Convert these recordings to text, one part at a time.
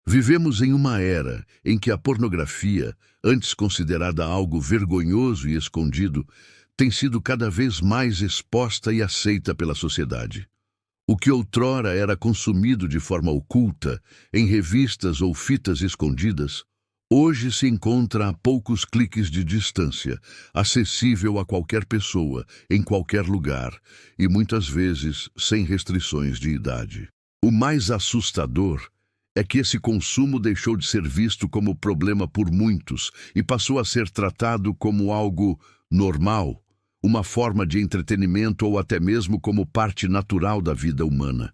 Vivemos em uma era em que a pornografia, antes considerada algo vergonhoso e escondido, tem sido cada vez mais exposta e aceita pela sociedade. O que outrora era consumido de forma oculta, em revistas ou fitas escondidas, hoje se encontra a poucos cliques de distância, acessível a qualquer pessoa, em qualquer lugar, e muitas vezes sem restrições de idade. O mais assustador é que esse consumo deixou de ser visto como problema por muitos e passou a ser tratado como algo normal, uma forma de entretenimento ou até mesmo como parte natural da vida humana.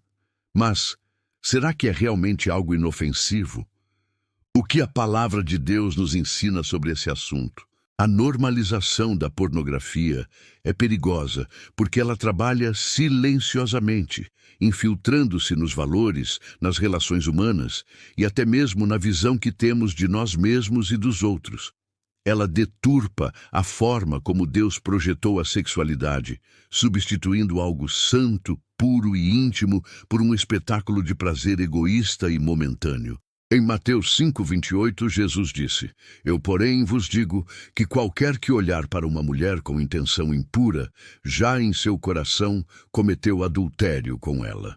Mas, será que é realmente algo inofensivo? O que a palavra de Deus nos ensina sobre esse assunto? A normalização da pornografia é perigosa porque ela trabalha silenciosamente, infiltrando-se nos valores, nas relações humanas e até mesmo na visão que temos de nós mesmos e dos outros. Ela deturpa a forma como Deus projetou a sexualidade, substituindo algo santo, puro e íntimo por um espetáculo de prazer egoísta e momentâneo. Em Mateus 5:28, Jesus disse: "Eu, porém, vos digo que qualquer que olhar para uma mulher com intenção impura, já em seu coração cometeu adultério com ela."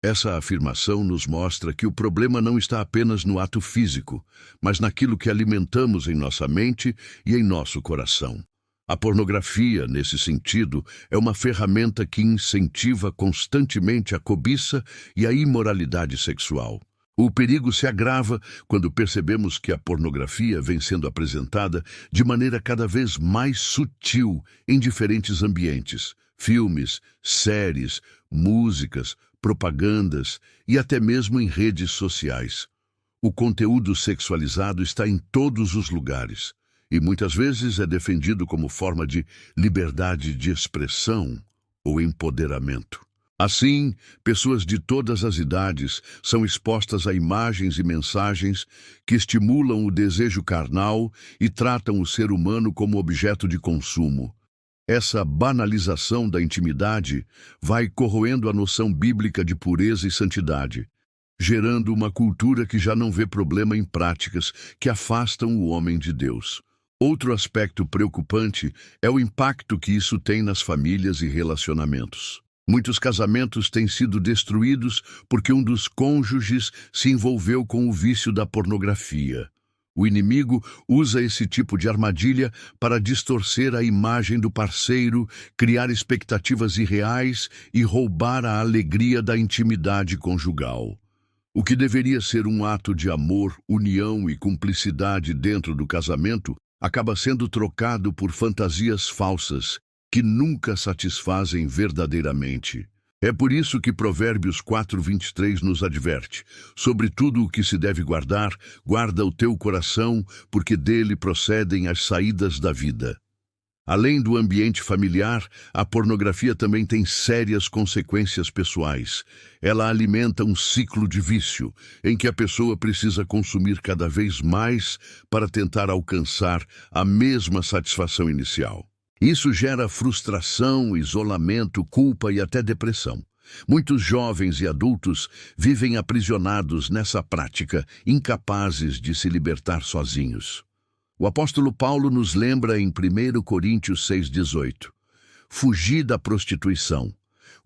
Essa afirmação nos mostra que o problema não está apenas no ato físico, mas naquilo que alimentamos em nossa mente e em nosso coração. A pornografia, nesse sentido, é uma ferramenta que incentiva constantemente a cobiça e a imoralidade sexual. O perigo se agrava quando percebemos que a pornografia vem sendo apresentada de maneira cada vez mais sutil em diferentes ambientes: filmes, séries, músicas, propagandas e até mesmo em redes sociais. O conteúdo sexualizado está em todos os lugares e muitas vezes é defendido como forma de liberdade de expressão ou empoderamento. Assim, pessoas de todas as idades são expostas a imagens e mensagens que estimulam o desejo carnal e tratam o ser humano como objeto de consumo. Essa banalização da intimidade vai corroendo a noção bíblica de pureza e santidade, gerando uma cultura que já não vê problema em práticas que afastam o homem de Deus. Outro aspecto preocupante é o impacto que isso tem nas famílias e relacionamentos. Muitos casamentos têm sido destruídos porque um dos cônjuges se envolveu com o vício da pornografia. O inimigo usa esse tipo de armadilha para distorcer a imagem do parceiro, criar expectativas irreais e roubar a alegria da intimidade conjugal. O que deveria ser um ato de amor, união e cumplicidade dentro do casamento acaba sendo trocado por fantasias falsas que nunca satisfazem verdadeiramente. É por isso que Provérbios 4:23 nos adverte: "Sobre tudo o que se deve guardar, guarda o teu coração, porque dele procedem as saídas da vida." Além do ambiente familiar, a pornografia também tem sérias consequências pessoais. Ela alimenta um ciclo de vício, em que a pessoa precisa consumir cada vez mais para tentar alcançar a mesma satisfação inicial. Isso gera frustração, isolamento, culpa e até depressão. Muitos jovens e adultos vivem aprisionados nessa prática, incapazes de se libertar sozinhos. O apóstolo Paulo nos lembra em 1 Coríntios 6:18: "Fugi da prostituição.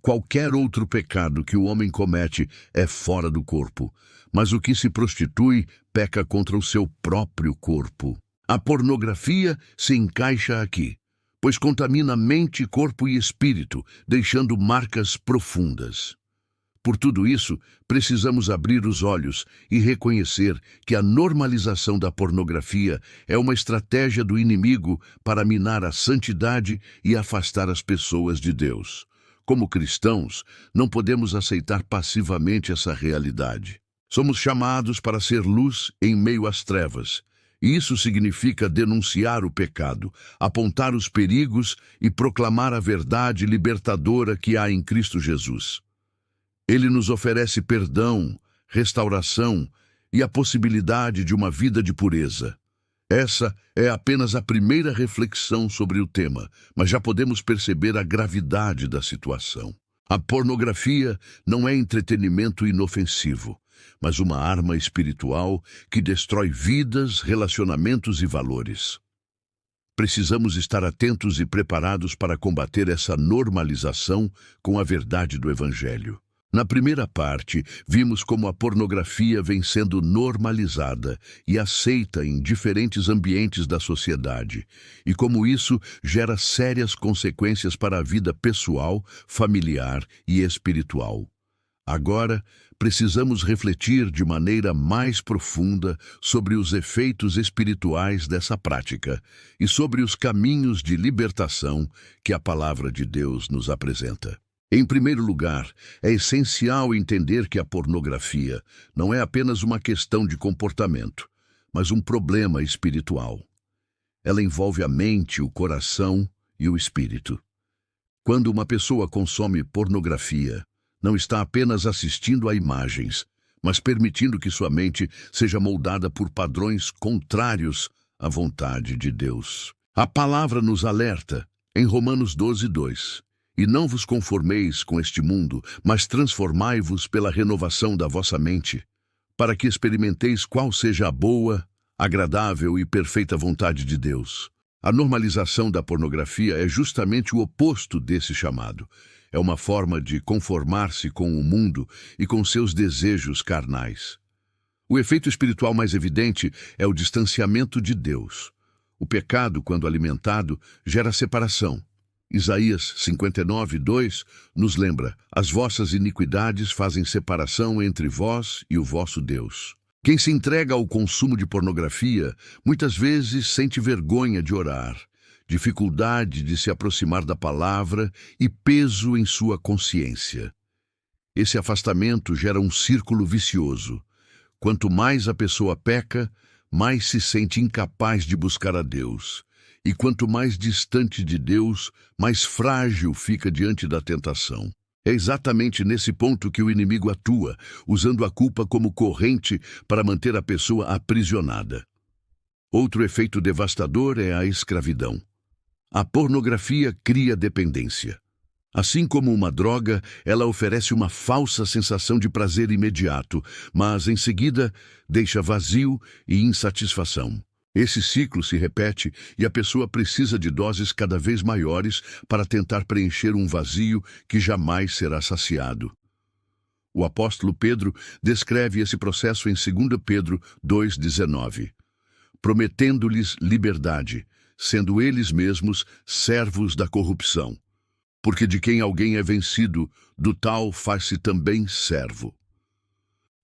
Qualquer outro pecado que o homem comete é fora do corpo, mas o que se prostitui peca contra o seu próprio corpo." A pornografia se encaixa aqui, pois contamina mente, corpo e espírito, deixando marcas profundas. Por tudo isso, precisamos abrir os olhos e reconhecer que a normalização da pornografia é uma estratégia do inimigo para minar a santidade e afastar as pessoas de Deus. Como cristãos, não podemos aceitar passivamente essa realidade. Somos chamados para ser luz em meio às trevas. E isso significa denunciar o pecado, apontar os perigos e proclamar a verdade libertadora que há em Cristo Jesus. Ele nos oferece perdão, restauração e a possibilidade de uma vida de pureza. Essa é apenas a primeira reflexão sobre o tema, mas já podemos perceber a gravidade da situação. A pornografia não é entretenimento inofensivo. mas uma arma espiritual que destrói vidas, relacionamentos e valores. Precisamos estar atentos e preparados para combater essa normalização com a verdade do Evangelho. Na primeira parte, vimos como a pornografia vem sendo normalizada e aceita em diferentes ambientes da sociedade, e como isso gera sérias consequências para a vida pessoal, familiar e espiritual. Agora, precisamos refletir de maneira mais profunda sobre os efeitos espirituais dessa prática e sobre os caminhos de libertação que a palavra de Deus nos apresenta. Em primeiro lugar, é essencial entender que a pornografia não é apenas uma questão de comportamento, mas um problema espiritual. Ela envolve a mente, o coração e o espírito. Quando uma pessoa consome pornografia, não está apenas assistindo a imagens, mas permitindo que sua mente seja moldada por padrões contrários à vontade de Deus. A palavra nos alerta, em Romanos 12:2. E não vos conformeis com este mundo, mas transformai-vos pela renovação da vossa mente, para que experimenteis qual seja a boa, agradável e perfeita vontade de Deus. A normalização da pornografia é justamente o oposto desse chamado. É uma forma de conformar-se com o mundo e com seus desejos carnais. O efeito espiritual mais evidente é o distanciamento de Deus. O pecado, quando alimentado, gera separação. Isaías 59:2 nos lembra: as vossas iniquidades fazem separação entre vós e o vosso Deus. Quem se entrega ao consumo de pornografia muitas vezes sente vergonha de orar, dificuldade de se aproximar da palavra e peso em sua consciência. Esse afastamento gera um círculo vicioso. Quanto mais a pessoa peca, mais se sente incapaz de buscar a Deus. E quanto mais distante de Deus, mais frágil fica diante da tentação. É exatamente nesse ponto que o inimigo atua, usando a culpa como corrente para manter a pessoa aprisionada. Outro efeito devastador é a escravidão. A pornografia cria dependência. Assim como uma droga, ela oferece uma falsa sensação de prazer imediato, mas em seguida deixa vazio e insatisfação. Esse ciclo se repete e a pessoa precisa de doses cada vez maiores para tentar preencher um vazio que jamais será saciado. O apóstolo Pedro descreve esse processo em 2 Pedro 2,19, prometendo-lhes liberdade, sendo eles mesmos servos da corrupção. Porque de quem alguém é vencido, do tal faz-se também servo.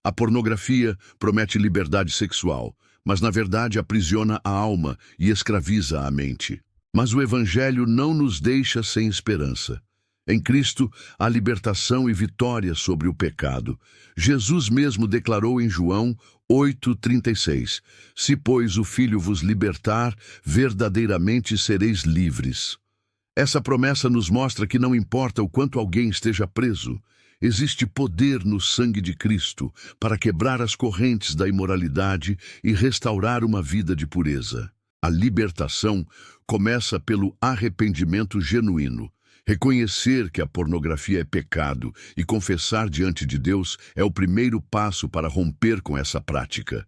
A pornografia promete liberdade sexual, mas na verdade aprisiona a alma e escraviza a mente. Mas o Evangelho não nos deixa sem esperança. Em Cristo, há libertação e vitória sobre o pecado. Jesus mesmo declarou em João 8,36: Se, pois, o Filho vos libertar, verdadeiramente sereis livres. Essa promessa nos mostra que não importa o quanto alguém esteja preso, existe poder no sangue de Cristo para quebrar as correntes da imoralidade e restaurar uma vida de pureza. A libertação começa pelo arrependimento genuíno. Reconhecer que a pornografia é pecado e confessar diante de Deus é o primeiro passo para romper com essa prática.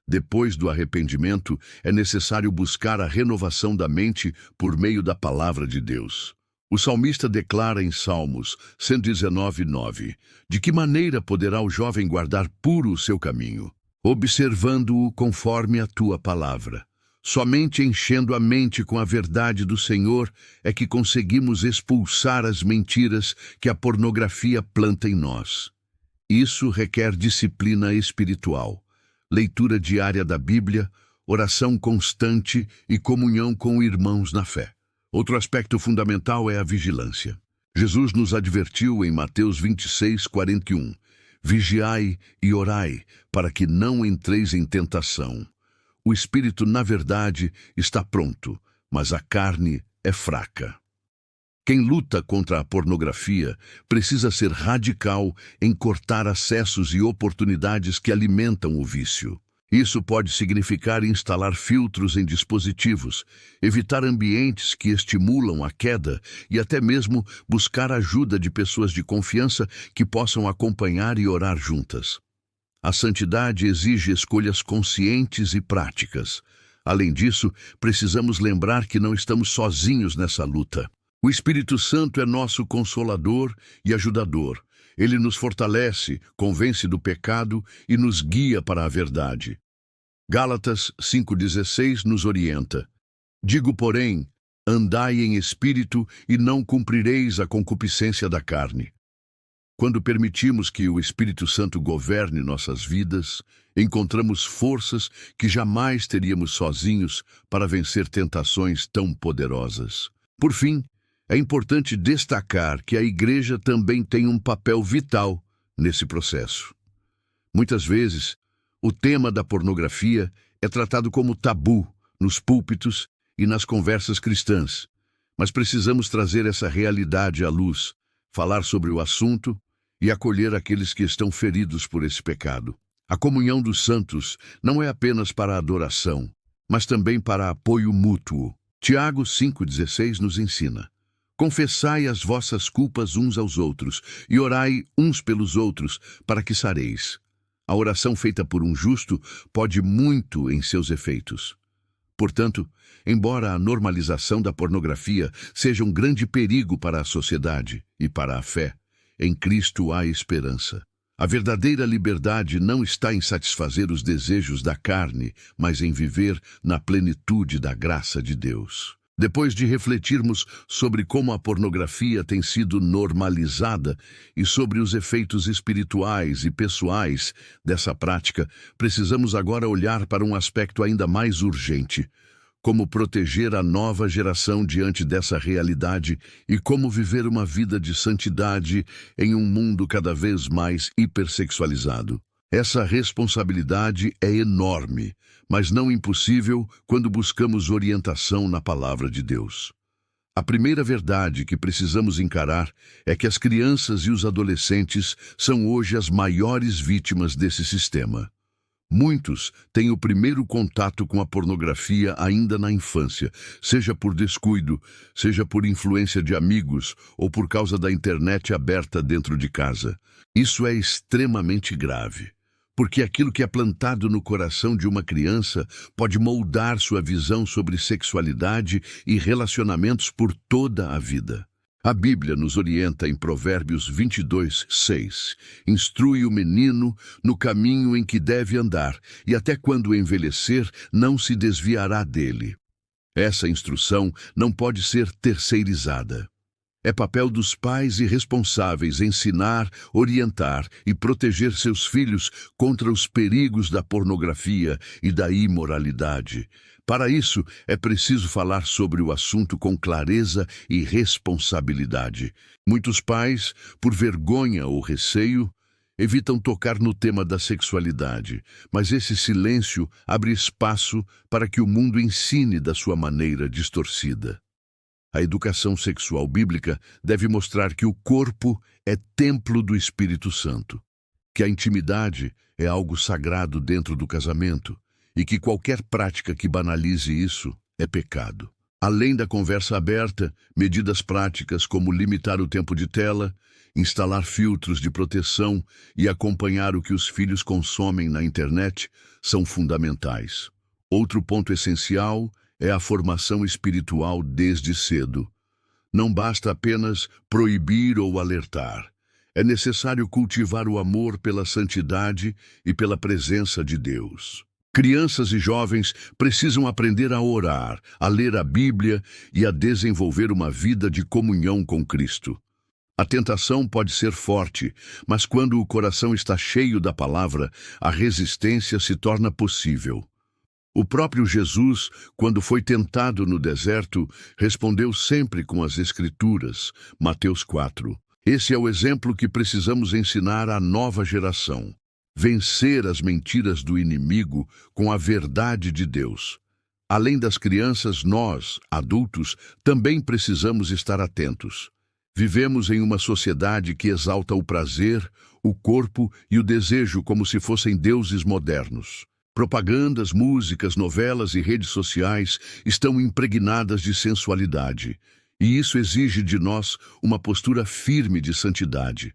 Depois do arrependimento, é necessário buscar a renovação da mente por meio da palavra de Deus. O salmista declara em Salmos 119:9: De que maneira poderá o jovem guardar puro o seu caminho? Observando-o conforme a tua palavra. Somente enchendo a mente com a verdade do Senhor é que conseguimos expulsar as mentiras que a pornografia planta em nós. Isso requer disciplina espiritual, leitura diária da Bíblia, oração constante e comunhão com irmãos na fé. Outro aspecto fundamental é a vigilância. Jesus nos advertiu em Mateus 26:41: Vigiai e orai, para que não entreis em tentação. O espírito, na verdade, está pronto, mas a carne é fraca. Quem luta contra a pornografia precisa ser radical em cortar acessos e oportunidades que alimentam o vício. Isso pode significar instalar filtros em dispositivos, evitar ambientes que estimulam a queda e até mesmo buscar ajuda de pessoas de confiança que possam acompanhar e orar juntas. A santidade exige escolhas conscientes e práticas. Além disso, precisamos lembrar que não estamos sozinhos nessa luta. O Espírito Santo é nosso consolador e ajudador. Ele nos fortalece, convence do pecado e nos guia para a verdade. Gálatas 5,16 nos orienta. Digo, porém, andai em espírito e não cumprireis a concupiscência da carne. Quando permitimos que o Espírito Santo governe nossas vidas, encontramos forças que jamais teríamos sozinhos para vencer tentações tão poderosas. Por fim, é importante destacar que a igreja também tem um papel vital nesse processo. Muitas vezes, o tema da pornografia é tratado como tabu nos púlpitos e nas conversas cristãs, mas precisamos trazer essa realidade à luz, falar sobre o assunto e acolher aqueles que estão feridos por esse pecado. A comunhão dos santos não é apenas para adoração, mas também para apoio mútuo. Tiago 5,16 nos ensina: confessai as vossas culpas uns aos outros e orai uns pelos outros para que sareis. A oração feita por um justo pode muito em seus efeitos. Portanto, embora a normalização da pornografia seja um grande perigo para a sociedade e para a fé, em Cristo há esperança. A verdadeira liberdade não está em satisfazer os desejos da carne, mas em viver na plenitude da graça de Deus. Depois de refletirmos sobre como a pornografia tem sido normalizada e sobre os efeitos espirituais e pessoais dessa prática, precisamos agora olhar para um aspecto ainda mais urgente: como proteger a nova geração diante dessa realidade e como viver uma vida de santidade em um mundo cada vez mais hipersexualizado. Essa responsabilidade é enorme, mas não impossível quando buscamos orientação na palavra de Deus. A primeira verdade que precisamos encarar é que as crianças e os adolescentes são hoje as maiores vítimas desse sistema. Muitos têm o primeiro contato com a pornografia ainda na infância, seja por descuido, seja por influência de amigos ou por causa da internet aberta dentro de casa. Isso é extremamente grave, porque aquilo que é plantado no coração de uma criança pode moldar sua visão sobre sexualidade e relacionamentos por toda a vida. A Bíblia nos orienta em Provérbios 22:6. Instrui o menino no caminho em que deve andar, e até quando envelhecer, não se desviará dele. Essa instrução não pode ser terceirizada. É papel dos pais e responsáveis ensinar, orientar e proteger seus filhos contra os perigos da pornografia e da imoralidade. Para isso, é preciso falar sobre o assunto com clareza e responsabilidade. Muitos pais, por vergonha ou receio, evitam tocar no tema da sexualidade, mas esse silêncio abre espaço para que o mundo ensine da sua maneira distorcida. A educação sexual bíblica deve mostrar que o corpo é templo do Espírito Santo, que a intimidade é algo sagrado dentro do casamento e que qualquer prática que banalize isso é pecado. Além da conversa aberta, medidas práticas como limitar o tempo de tela, instalar filtros de proteção e acompanhar o que os filhos consomem na internet são fundamentais. Outro ponto essencial é a formação espiritual desde cedo. Não basta apenas proibir ou alertar. É necessário cultivar o amor pela santidade e pela presença de Deus. Crianças e jovens precisam aprender a orar, a ler a Bíblia e a desenvolver uma vida de comunhão com Cristo. A tentação pode ser forte, mas quando o coração está cheio da palavra, a resistência se torna possível. O próprio Jesus, quando foi tentado no deserto, respondeu sempre com as Escrituras, Mateus 4. Esse é o exemplo que precisamos ensinar à nova geração. Vencer as mentiras do inimigo com a verdade de Deus. Além das crianças, nós, adultos, também precisamos estar atentos. Vivemos em uma sociedade que exalta o prazer, o corpo e o desejo como se fossem deuses modernos. Propagandas, músicas, novelas e redes sociais estão impregnadas de sensualidade, e isso exige de nós uma postura firme de santidade.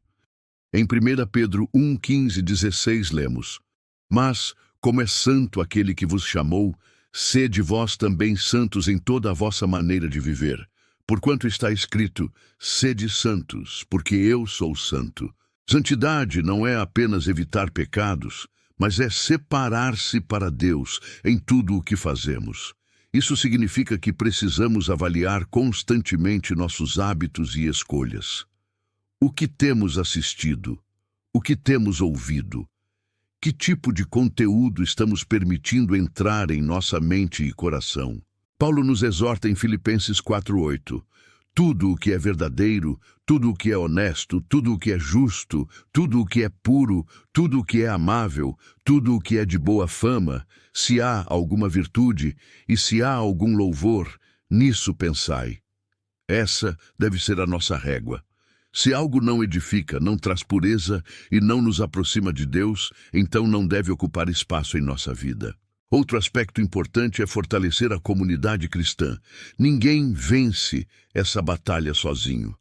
Em 1 Pedro 1, 15 e 16 lemos: Mas, como é santo aquele que vos chamou, sede vós também santos em toda a vossa maneira de viver. Porquanto está escrito: sede santos, porque eu sou santo. Santidade não é apenas evitar pecados, mas é separar-se para Deus em tudo o que fazemos. Isso significa que precisamos avaliar constantemente nossos hábitos e escolhas. O que temos assistido? O que temos ouvido? Que tipo de conteúdo estamos permitindo entrar em nossa mente e coração? Paulo nos exorta em Filipenses 4:8. Tudo o que é verdadeiro, tudo o que é honesto, tudo o que é justo, tudo o que é puro, tudo o que é amável, tudo o que é de boa fama, se há alguma virtude e se há algum louvor, nisso pensai. Essa deve ser a nossa régua. Se algo não edifica, não traz pureza e não nos aproxima de Deus, então não deve ocupar espaço em nossa vida. Outro aspecto importante é fortalecer a comunidade cristã. Ninguém vence essa batalha sozinho.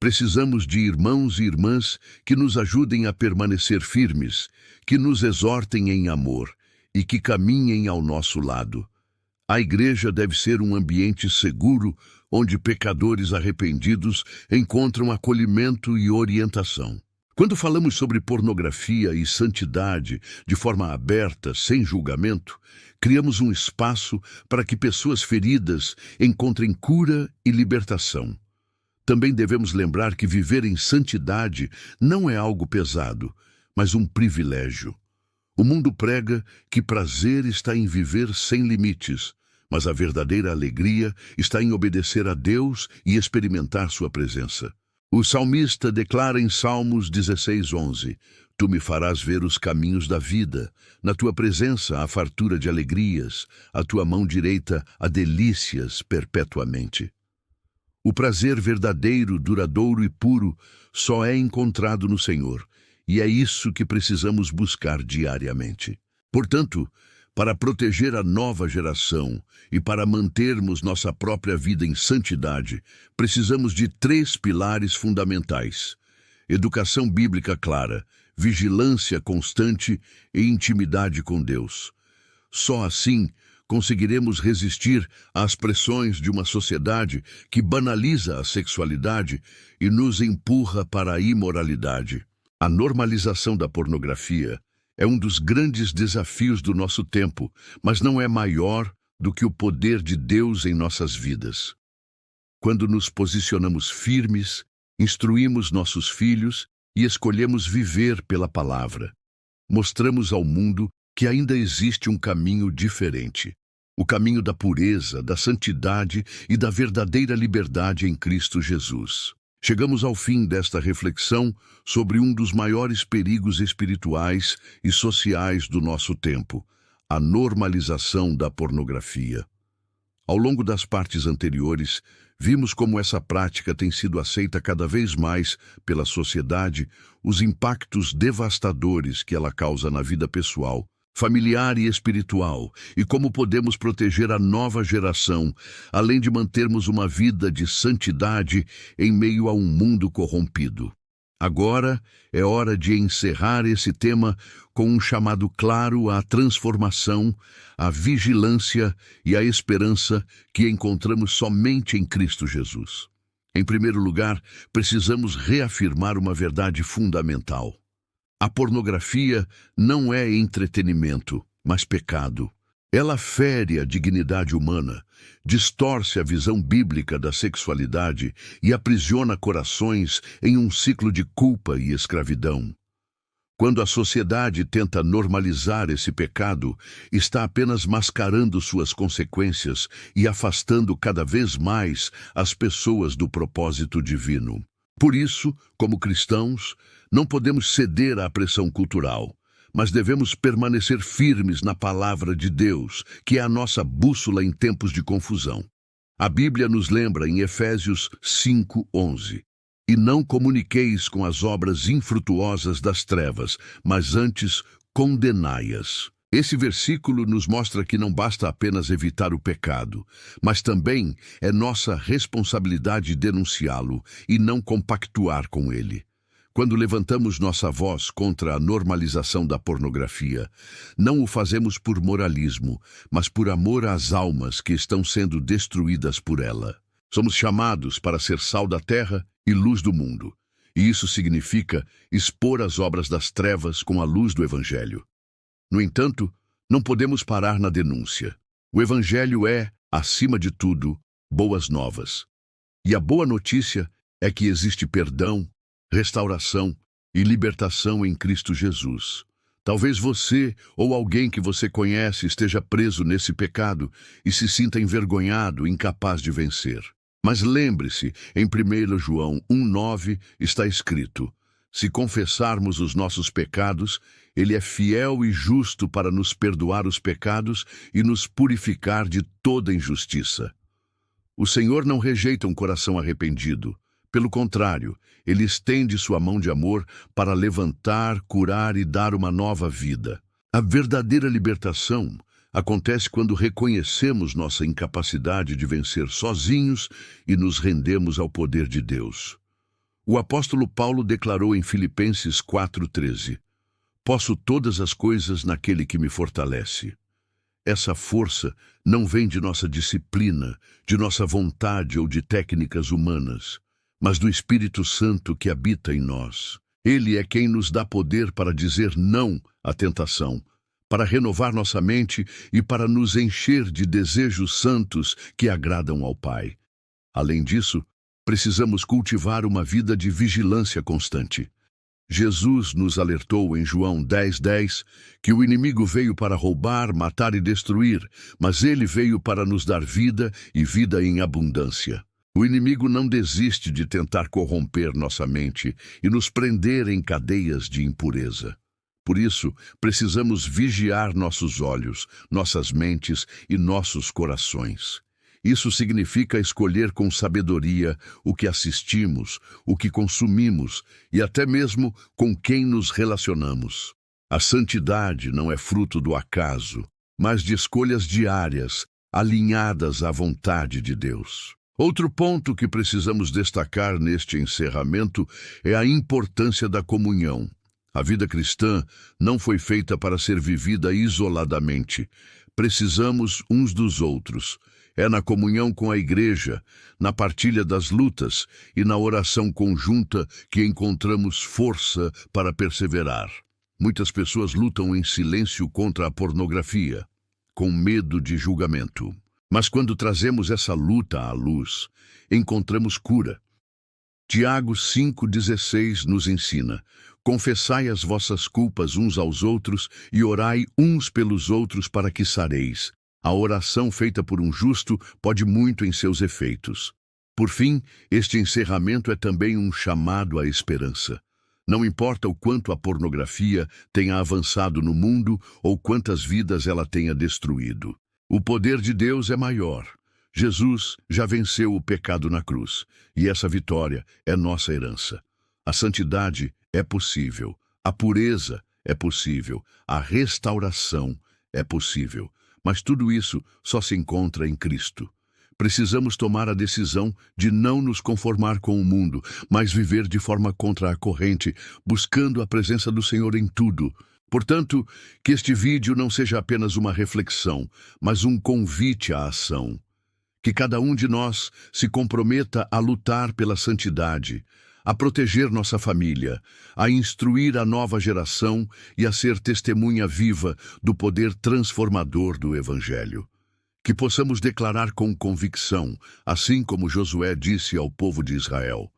Precisamos de irmãos e irmãs que nos ajudem a permanecer firmes, que nos exortem em amor e que caminhem ao nosso lado. A igreja deve ser um ambiente seguro onde pecadores arrependidos encontram acolhimento e orientação. Quando falamos sobre pornografia e santidade de forma aberta, sem julgamento, criamos um espaço para que pessoas feridas encontrem cura e libertação. Também devemos lembrar que viver em santidade não é algo pesado, mas um privilégio. O mundo prega que prazer está em viver sem limites, mas a verdadeira alegria está em obedecer a Deus e experimentar sua presença. O salmista declara em Salmos 16:11: Tu me farás ver os caminhos da vida. Na tua presença há fartura de alegrias, a tua mão direita há delícias perpetuamente. O prazer verdadeiro, duradouro e puro só é encontrado no Senhor, e é isso que precisamos buscar diariamente. Portanto, para proteger a nova geração e para mantermos nossa própria vida em santidade, precisamos de 3 pilares fundamentais: educação bíblica clara, vigilância constante e intimidade com Deus. Só assim conseguiremos resistir às pressões de uma sociedade que banaliza a sexualidade e nos empurra para a imoralidade. A normalização da pornografia é um dos grandes desafios do nosso tempo, mas não é maior do que o poder de Deus em nossas vidas. Quando nos posicionamos firmes, instruímos nossos filhos e escolhemos viver pela palavra, mostramos ao mundo que ainda existe um caminho diferente, o caminho da pureza, da santidade e da verdadeira liberdade em Cristo Jesus. Chegamos ao fim desta reflexão sobre um dos maiores perigos espirituais e sociais do nosso tempo, a normalização da pornografia. Ao longo das partes anteriores, vimos como essa prática tem sido aceita cada vez mais pela sociedade, os impactos devastadores que ela causa na vida pessoal, familiar e espiritual, e como podemos proteger a nova geração, além de mantermos uma vida de santidade em meio a um mundo corrompido. Agora é hora de encerrar esse tema com um chamado claro à transformação, à vigilância e à esperança que encontramos somente em Cristo Jesus. Em primeiro lugar, precisamos reafirmar uma verdade fundamental. A pornografia não é entretenimento, mas pecado. Ela fere a dignidade humana, distorce a visão bíblica da sexualidade e aprisiona corações em um ciclo de culpa e escravidão. Quando a sociedade tenta normalizar esse pecado, está apenas mascarando suas consequências e afastando cada vez mais as pessoas do propósito divino. Por isso, como cristãos, não podemos ceder à pressão cultural, mas devemos permanecer firmes na palavra de Deus, que é a nossa bússola em tempos de confusão. A Bíblia nos lembra em Efésios 5:11: E não comuniqueis com as obras infrutuosas das trevas, mas antes condenai-as. Esse versículo nos mostra que não basta apenas evitar o pecado, mas também é nossa responsabilidade denunciá-lo e não compactuar com ele. Quando levantamos nossa voz contra a normalização da pornografia, não o fazemos por moralismo, mas por amor às almas que estão sendo destruídas por ela. Somos chamados para ser sal da terra e luz do mundo, e isso significa expor as obras das trevas com a luz do Evangelho. No entanto, não podemos parar na denúncia. O Evangelho é, acima de tudo, boas novas. E a boa notícia é que existe perdão, restauração e libertação em Cristo Jesus. Talvez você ou alguém que você conhece esteja preso nesse pecado e se sinta envergonhado, incapaz de vencer. Mas lembre-se, em 1 João 1,9 está escrito: se confessarmos os nossos pecados, Ele é fiel e justo para nos perdoar os pecados e nos purificar de toda injustiça. O Senhor não rejeita um coração arrependido. Pelo contrário, Ele estende sua mão de amor para levantar, curar e dar uma nova vida. A verdadeira libertação acontece quando reconhecemos nossa incapacidade de vencer sozinhos e nos rendemos ao poder de Deus. O apóstolo Paulo declarou em Filipenses 4,13: posso todas as coisas naquele que me fortalece. Essa força não vem de nossa disciplina, de nossa vontade ou de técnicas humanas, mas do Espírito Santo que habita em nós. Ele é quem nos dá poder para dizer não à tentação, para renovar nossa mente e para nos encher de desejos santos que agradam ao Pai. Além disso, precisamos cultivar uma vida de vigilância constante. Jesus nos alertou em João 10,10 que o inimigo veio para roubar, matar e destruir, mas ele veio para nos dar vida e vida em abundância. O inimigo não desiste de tentar corromper nossa mente e nos prender em cadeias de impureza. Por isso, precisamos vigiar nossos olhos, nossas mentes e nossos corações. Isso significa escolher com sabedoria o que assistimos, o que consumimos e até mesmo com quem nos relacionamos. A santidade não é fruto do acaso, mas de escolhas diárias, alinhadas à vontade de Deus. Outro ponto que precisamos destacar neste encerramento é a importância da comunhão. A vida cristã não foi feita para ser vivida isoladamente. Precisamos uns dos outros. É na comunhão com a igreja, na partilha das lutas e na oração conjunta que encontramos força para perseverar. Muitas pessoas lutam em silêncio contra a pornografia, com medo de julgamento. Mas quando trazemos essa luta à luz, encontramos cura. Tiago 5,16 nos ensina: confessai as vossas culpas uns aos outros e orai uns pelos outros para que sareis. A oração feita por um justo pode muito em seus efeitos. Por fim, este encerramento é também um chamado à esperança. Não importa o quanto a pornografia tenha avançado no mundo ou quantas vidas ela tenha destruído. O poder de Deus é maior. Jesus já venceu o pecado na cruz, e essa vitória é nossa herança. A santidade é possível, a pureza é possível, a restauração é possível, mas tudo isso só se encontra em Cristo. Precisamos tomar a decisão de não nos conformar com o mundo, mas viver de forma contra a corrente, buscando a presença do Senhor em tudo. Portanto, que este vídeo não seja apenas uma reflexão, mas um convite à ação. Que cada um de nós se comprometa a lutar pela santidade, a proteger nossa família, a instruir a nova geração e a ser testemunha viva do poder transformador do Evangelho. Que possamos declarar com convicção, assim como Josué disse ao povo de Israel: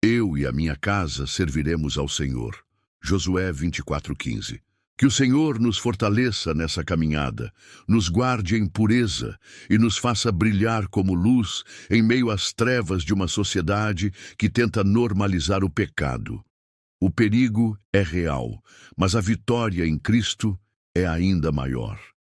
eu e a minha casa serviremos ao Senhor. Josué 24,15. Que o Senhor nos fortaleça nessa caminhada, nos guarde em pureza e nos faça brilhar como luz em meio às trevas de uma sociedade que tenta normalizar o pecado. O perigo é real, mas a vitória em Cristo é ainda maior.